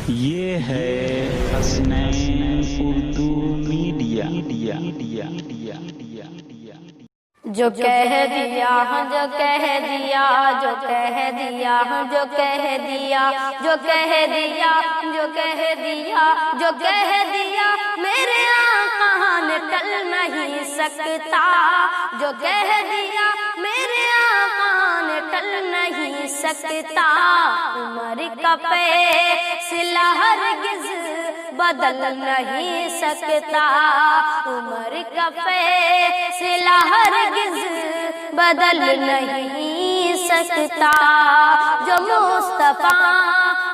یہ ہے حسنین اردو میڈیا۔ جو کہہ دیا جو کہہ دیا جو کہہ دیا جو کہہ دیا جو کہہ دیا جو کہہ دیا جو کہہ دیا میرے آقا نے ٹل نہیں سکتا، جو کہہ دیا میرے آقا نے ٹل نہیں سکتا، عمر کا فیصلہ ہرگز بدل نہیں سکتا، عمر کا فیصلہ ہرگز بدل نہیں سکتا، جو مصطفیٰ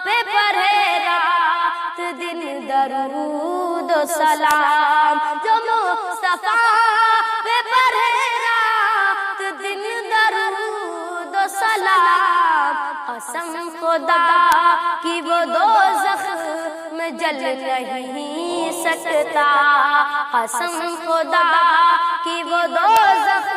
پہ پڑھے رات دن درود و سلام، جو مصطفیٰ پہ پڑھے رات دن درود و سلام، قسم خدا کی وہ دوزخ میں جل نہیں سکتا، قسم خدا کی وہ دوزخ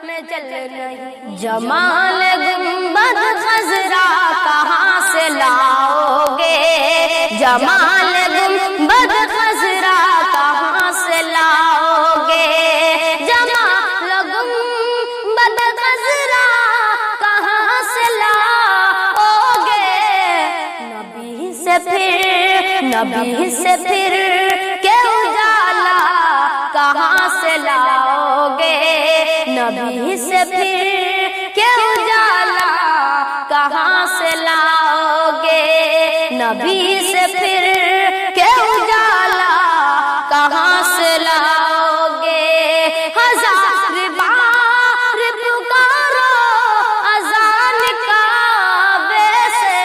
میں جل نہیں۔ جمال گنبد خضرا کہاں سے لاؤ گے، جمال گنبد خضرا کہاں سے لاؤ گے، جمال گنبد خضرا کہاں سے لاؤ گے، نبی سے پھر کہ اجالا کہاں سے لاؤ گے، نبی سے پھر کہ اجالا کہاں سے لاؤ گے، نبی سے پھر کہ اجالا کہاں سے لاؤ گے، ہزار بار پکارو اذان کعبے سے،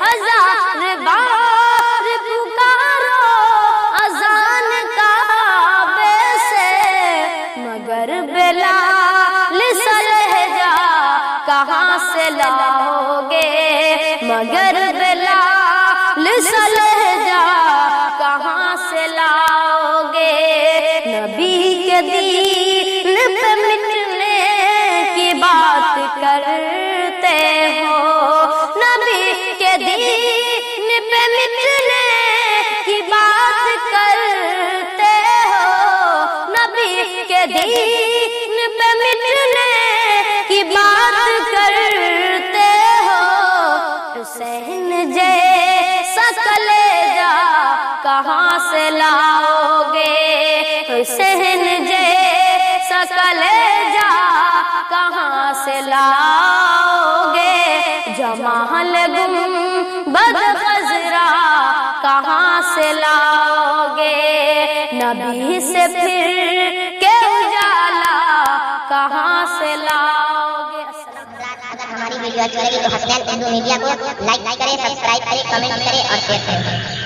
ہزار بار پکارو اذان کعبے سے، مگر بلال سے لہجہ کہاں سے لاؤ گے، مگر بلال سے لہجہ کہاں سے لاؤ گے، نبی کے دین پہ مٹنے کی بات کرتے ہو، نبی کے دین پہ مٹنے کی بات کرتے ہو، نبی کے دین پہ مٹنے کی بات کرتے ہو، حسین جیسا کلیجہ کہاں سے لاؤ گے، حسین جیسا کلیجہ کہاں سے لاؤ گے، جمال گنبد خضرا کہاں سے لاؤ گے، نبی سے پھر کہ اجالا کہاں سے لاؤ گے۔ اگر ہماری ویڈیو اچھی لگی تو حسنین اردو میڈیا کو لائک کریں، سبسکرائب کریں، کمنٹ کریں اور شیئر کریں۔